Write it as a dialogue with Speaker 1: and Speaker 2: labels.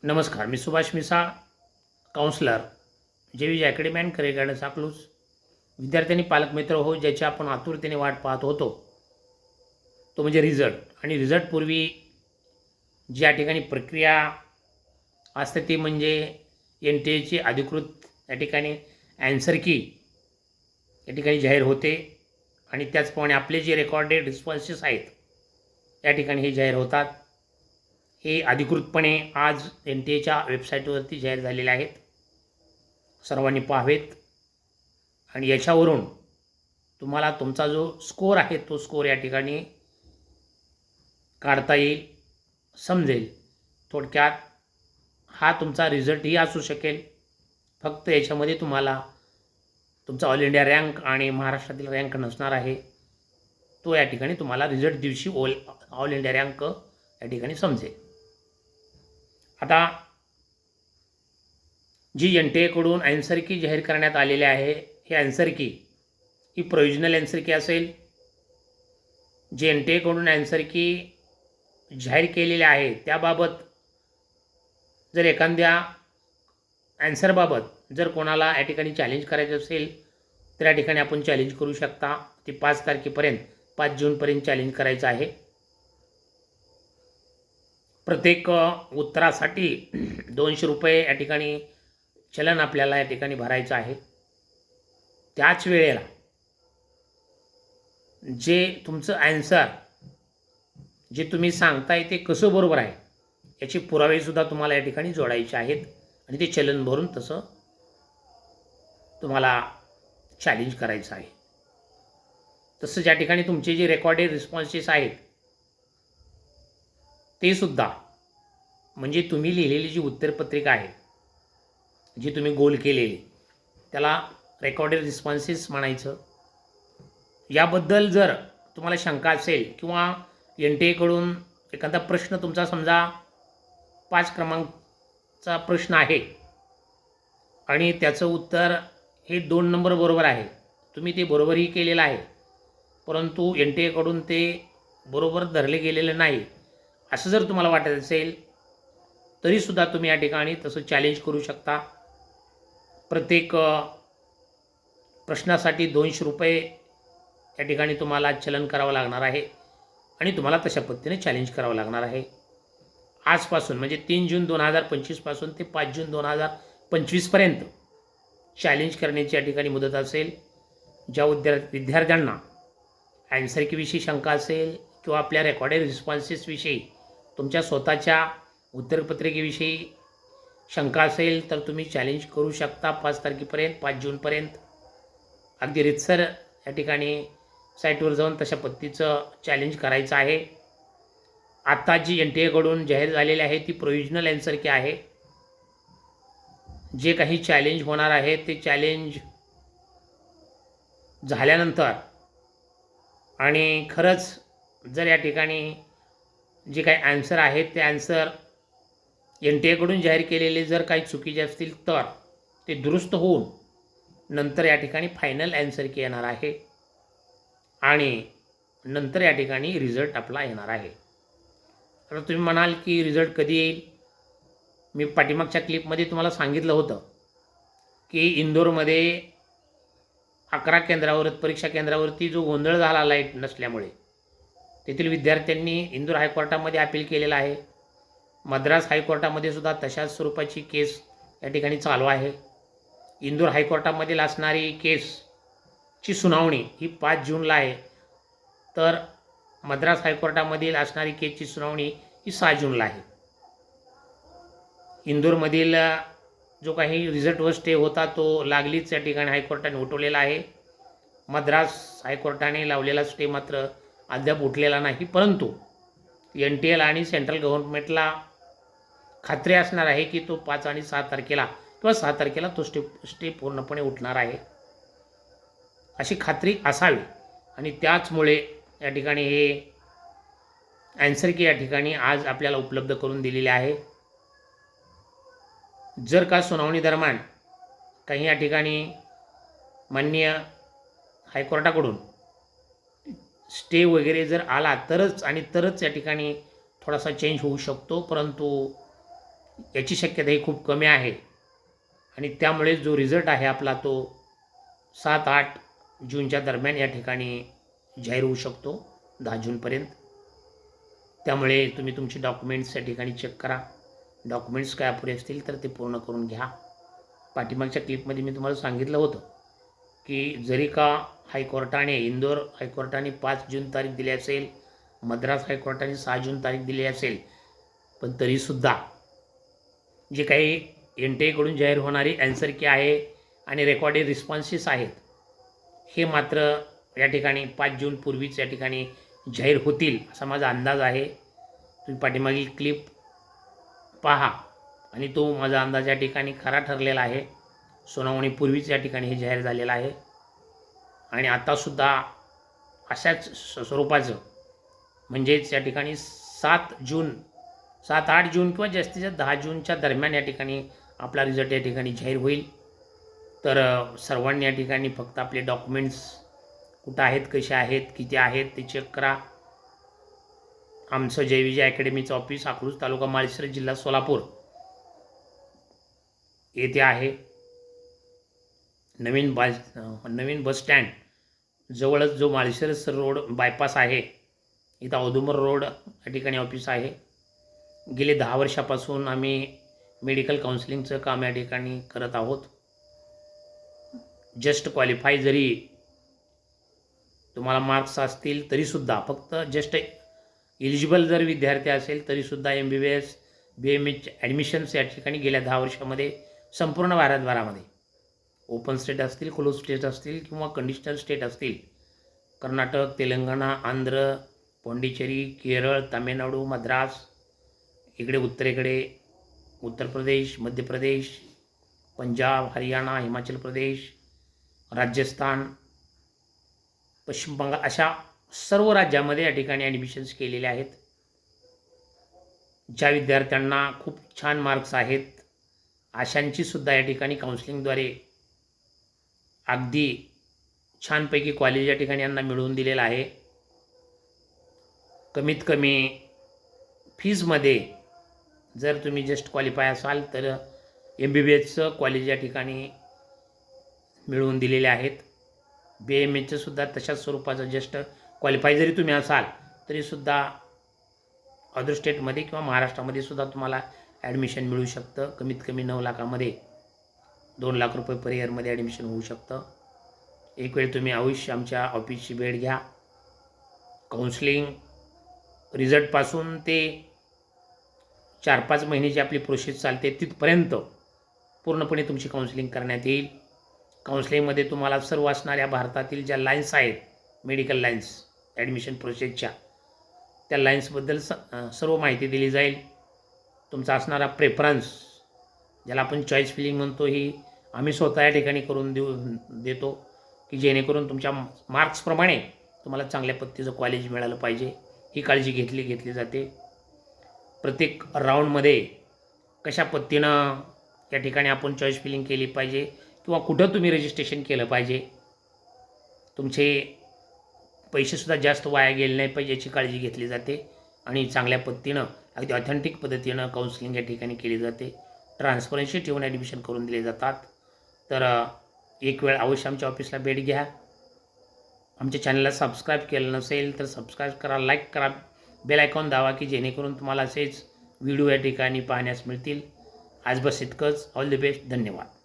Speaker 1: नमस्कार, मी Subhash Misal, counsellor, JV's academy and career guidance Akluj. विद्यार्थ्यांनी पालकमित्र हो, ज्याची आपण आतुरतेने वाट पाहत होतो, तो म्हणजे रिझल्ट. आणि रिझल्टपूर्वी जी या ठिकाणी प्रक्रिया असते ती म्हणजे एन टी एची अधिकृत या ठिकाणी ॲन्सर की या ठिकाणी जाहीर होते आणि त्याचप्रमाणे आपले जे रेकॉर्डेड रिस्पॉन्सेस आहेत या ठिकाणी हे जाहीर होतात. हे अधिकृतपणे आज एन टी एच्या वेबसाईटवरती जाहीर झालेले आहेत. सर्वांनी पाहावेत आणि याच्यावरून तुम्हाला तुमचा जो स्कोअर आहे तो स्कोअर या ठिकाणी काढता येईल, समजेल. थोडक्यात हा तुमचा रिझल्टही असू शकेल. फक्त याच्यामध्ये तुम्हाला तुमचा ऑल इंडिया रँक आणि महाराष्ट्रातील रँक नसणार आहे. तो या ठिकाणी तुम्हाला रिझल्ट दिवशी ऑल इंडिया रँक या ठिकाणी समजेल. आता जी एन टी एकडून ॲन्सर की जाहीर करण्यात आलेले आहे, हे ॲन्सर की ही प्रोव्हिजनल ॲन्सर की असेल. जे एन टी एकडून ॲन्सर की जाहीर केलेले आहे त्याबाबत जर एखाद्या ॲन्सरबाबत जर कोणाला या ठिकाणी चॅलेंज करायचं असेल तर या ठिकाणी आपण चॅलेंज करू शकता. ते 5 तारखेपर्यंत 5 जूनपर्यंत चॅलेंज करायचं आहे. प्रत्येक उत्तरासाठी 200 रुपये या ठिकाणी चलन आपल्याला या ठिकाणी भरायचं आहे. त्याच वेळेला जे तुमचं ॲन्सर जे तुम्ही सांगताय ते कसं बरोबर आहे याचे पुरावेसुद्धा तुम्हाला या ठिकाणी जोडायचे आहेत आणि ते चलन भरून तसं तुम्हाला चॅलेंज करायचं आहे. तसंच या ठिकाणी तुमचे जे रेकॉर्डेड रिस्पॉन्सेस आहेत ते सुद्धा म्हणजे तुम्ही लिहिलेली जी उत्तरपत्रिका आहे, जी तुम्ही गोल केलेली, त्याला रेकॉर्डेड रिस्पॉन्सेस म्हणायचं. याबद्दल जर तुम्हाला शंका असेल किंवा एन टी एकडून एखादा प्रश्न तुमचा समजा 5 क्रमांकचा प्रश्न आहे आणि त्याचं उत्तर हे 2 नंबर बरोबर आहे, तुम्ही ते बरोबरही केलेलं आहे, परंतु एन टी एकडून ते बरोबर धरले गेलेलं नाही, असं जर तुम्हाला वाटत असेल तरीसुद्धा तुम्ही या ठिकाणी तसं चॅलेंज करू शकता. प्रत्येक प्रश्नासाठी 200 रुपये या ठिकाणी तुम्हाला चलन करावं लागणार आहे आणि तुम्हाला तशा पद्धतीने चॅलेंज करावं लागणार आहे. आजपासून म्हणजे 3 जून 2025 पासून ते 5 जून 2025पर्यंत चॅलेंज करण्याची या ठिकाणी मुदत असेल. ज्या विद्यार्थ्यांना ॲन्सर कीविषयी शंका असेल किंवा आपल्या रेकॉर्डेड रिस्पॉन्सेसविषयी तुमच्या स्वतःच्या उत्तरपत्रिकेविषयी शंका असेल तर तुम्ही चॅलेंज करू शकता 5 तारखेपर्यंत, 5 जूनपर्यंत. अगदी रितसर या ठिकाणी साईटवर जाऊन तशा पद्धतीचं चॅलेंज करायचं आहे. आता जी एन टी एकडून जाहीर झालेली आहे ती प्रोव्हिजनल ॲन्सर की आहे. जे काही चॅलेंज होणार आहे ते चॅलेंज झाल्यानंतर आणि खरंच जर या ठिकाणी जे काही ॲन्सर आहेत ते ॲन्सर एन टी एकडून जाहीर केलेले जर काही चुकीचे असतील तर ते दुरुस्त होऊन नंतर या ठिकाणी फायनल ॲन्सर की येणार आहे आणि नंतर या ठिकाणी रिझल्ट आपला येणार आहे. आता तुम्ही म्हणाल की रिझल्ट कधी येईल? मी पाठीमागच्या क्लिपमध्ये तुम्हाला सांगितलं होतं की इंदोरमध्ये 11 केंद्रावर परीक्षा केंद्रावरती जो गोंधळ झाला लाईट नसल्यामुळे, तेथील विद्यार्थ्यांनी इंदोर हायकोर्टामध्ये अपील केलेलं आहे. मद्रास हायकोर्टामध्ये सुद्धा तशाच स्वरूपाची केस या ठिकाणी चालू आहे. इंदोर हायकोर्टामधील असणारी केसची सुनावणी ही 5 जूनला आहे, तर मद्रास हायकोर्टामधील असणारी केसची सुनावणी ही 6 जूनला आहे. इंदोरमधील जो काही रिझल्टवर स्टे होता तो लागलीच या ठिकाणी हायकोर्टाने उठवलेला आहे. मद्रास हायकोर्टाने लावलेला स्टे मात्र अद्याप उठलेला नाही, परंतु एन टी एल आणि सेंट्रल गव्हर्नमेंटला खात्री असणार आहे की तो 5 आणि 6 तारखेला किंवा 6 तारखेला तो स्टे पूर्णपणे उठणार आहे, अशी खात्री असावी. आणि त्याचमुळे या ठिकाणी हे ॲन्सर की या ठिकाणी आज आपल्याला उपलब्ध करून दिलेले आहे. जर का सुनावणी दरम्यान काही या ठिकाणी माननीय हायकोर्टाकडून स्टे वगैरे जर आला तरच या ठिकाणी थोडासा चेंज होऊ शकतो, परंतु याची शक्यता ही खूप कमी आहे आणि त्यामुळे जो रिझल्ट आहे आपला तो 7-8 जूनच्या दरम्यान या ठिकाणी जाहीर होऊ शकतो, 10 जूनपर्यंत. त्यामुळे तुम्ही तुमचे डॉक्युमेंट्स या ठिकाणी चेक करा. डॉक्युमेंट्स काय अपुरे असतील तर ते पूर्ण करून घ्या. पाठीमागच्या क्लिपमध्ये मी तुम्हाला सांगितलं होतं की जरी का हायकोर्टाने इंदोर हायकोर्टाने 5 जून तारीख दिली असेल, मद्रास हायकोर्टाने 6 जून तारीख दिली असेल, पण तरीसुद्धा जे काही NTA जाहीर होणारी ॲन्सर की आहे आणि रेकॉर्डेड रिस्पॉन्सेस आहेत, हे मात्र या ठिकाणी 5 जून पूर्वीच या ठिकाणी जाहीर होतील असा माझा अंदाज आहे. तुम्ही पाठीमागील क्लिप पहा आणि तो माझा अंदाज या ठिकाणी खरा ठरलेला आहे. सुनावणीपूर्वीच या ठिकाणी हे जाहीर झालेलं आहे आणि आतासुद्धा अशाच स्वरूपाचं म्हणजेच या ठिकाणी 7-8 जून किंवा जास्तीत जास्त 10 जूनच्या दरम्यान या ठिकाणी आपला रिझल्ट या ठिकाणी जाहीर होईल. तर सर्वांनी या ठिकाणी फक्त आपले डॉक्युमेंट्स कुठं आहेत, कसे आहेत, किती आहेत ते चेक करा. आमचं जय विजय अकॅडमीचं ऑफिस अकलूज तालुका माळशिरस जिल्हा सोलापूर येथे आहे. नवीन बस स्टँड जवळच जो माळशिरस रोड बायपास आहे, इथं औदुंबर रोड या ठिकाणी ऑफिस आहे. गेले 10 वर्षापासून आम्ही मेडिकल काउन्सिलिंगचं काम या ठिकाणी करत आहोत. जस्ट क्वालिफाय जरी तुम्हाला मार्क्स असतील तरीसुद्धा, फक्त जस्ट एलिजिबल जर विद्यार्थी असेल तरीसुद्धा MBBS BMH ॲडमिशन्स या ठिकाणी गेल्या 10 वर्षामध्ये संपूर्ण भारतभरामध्ये ओपन स्टेट असतील, क्लोज स्टेट असतील किंवा कंडिशनल स्टेट असतील, कर्नाटक, तेलंगणा, आंध्र, पाँडिचेरी, केरळ, तामिळनाडू, मद्रास, इकडे उत्तरेकडे उत्तर प्रदेश, मध्य प्रदेश, पंजाब, हरियाणा, हिमाचल प्रदेश, राजस्थान, पश्चिम बंगाल अशा सर्व राज्यामध्ये या ठिकाणी ॲडमिशन्स केलेले आहेत. ज्या विद्यार्थ्यांना खूप छान मार्क्स आहेत अशांचीसुद्धा या ठिकाणी काउन्सिलिंगद्वारे अगदी छानपैकी कॉलेज या ठिकाणी यांना मिळवून दिलेलं आहे. कमीत कमी फीजमध्ये जर तुम्ही जस्ट क्वालिफाय असाल तर MBBSचं कॉलेज या ठिकाणी मिळवून दिलेले आहेत. BMHचं सुद्धा तशाच स्वरूपाचं जस्ट क्वालिफाय जरी तुम्ही असाल तरीसुद्धा अदर स्टेटमध्ये किंवा महाराष्ट्रामध्ये सुद्धा तुम्हाला ॲडमिशन मिळू शकतं. कमीत कमी 9 लाखामध्ये 2 लाख रुपये पर इयरमध्ये ॲडमिशन होऊ शकतं. एक वेळ तुम्ही अवश्य आमच्या ऑफिसची भेट घ्या. काउन्सिलिंग रिझल्टपासून ते 4-5 महिन्याची आपली प्रोसेस चालते, तिथपर्यंत पूर्णपणे तुमची काउन्सिलिंग करण्यात येईल. काउन्सिलिंगमध्ये तुम्हाला सर्व असणाऱ्या भारतातील ज्या लाईन्स आहेत, मेडिकल लाईन्स ॲडमिशन प्रोसेसच्या, त्या लाईन्सबद्दल सर्व माहिती दिली जाईल. तुमचा असणारा प्रेफरन्स, ज्याला आपण चॉईस फिलिंग म्हणतो, ही आम्ही स्वतः या ठिकाणी करून देतो की जेणेकरून तुमच्या मार्क्सप्रमाणे तुम्हाला चांगल्या पद्धतीचं कॉलेज मिळालं पाहिजे, ही काळजी घेतली जाते. प्रत्येक राऊंडमध्ये कशा पद्धतीनं या ठिकाणी आपण चॉईस फिलिंग केली पाहिजे किंवा कुठं तुम्ही रजिस्ट्रेशन केलं पाहिजे, तुमचे पैसेसुद्धा जास्त वाया गेले नाही पाहिजे याची काळजी घेतली जाते आणि चांगल्या पद्धतीनं अगदी ऑथेंटिक पद्धतीनं काउन्सिलिंग या ठिकाणी केली जाते. ट्रान्सपरन्सी ठेवून ॲडमिशन करून दिले जातात. तर एक वेळ अवश्य आमच्या ऑफिसला भेट घ्या. आमच्या चॅनलला सबस्क्राईब केलं नसेल तर सबस्क्राईब करा, लाईक करा, बेल आयकॉन दाबा की जेणेकरून तुम्हाला असेच व्हिडिओ या ठिकाणी पाहण्यास मिळतील. आज बस इतकंच. All the best. धन्यवाद.